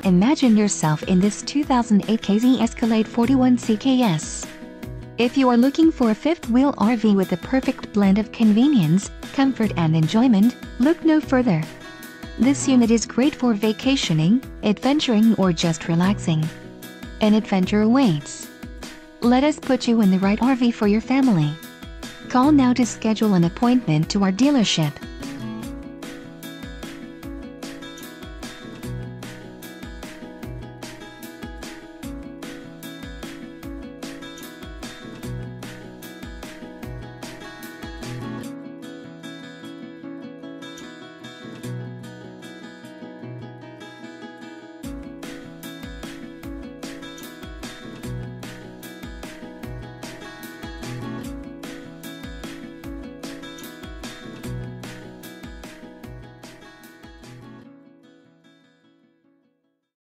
Imagine yourself in this 2008 KZ Escalade 41 CKS. If you are looking for a fifth-wheel RV with the perfect blend of convenience, comfort and enjoyment, look no further. This unit is great for vacationing, adventuring or just relaxing. An adventure awaits. Let us put you in the right RV for your family. Call now to schedule an appointment to our dealership.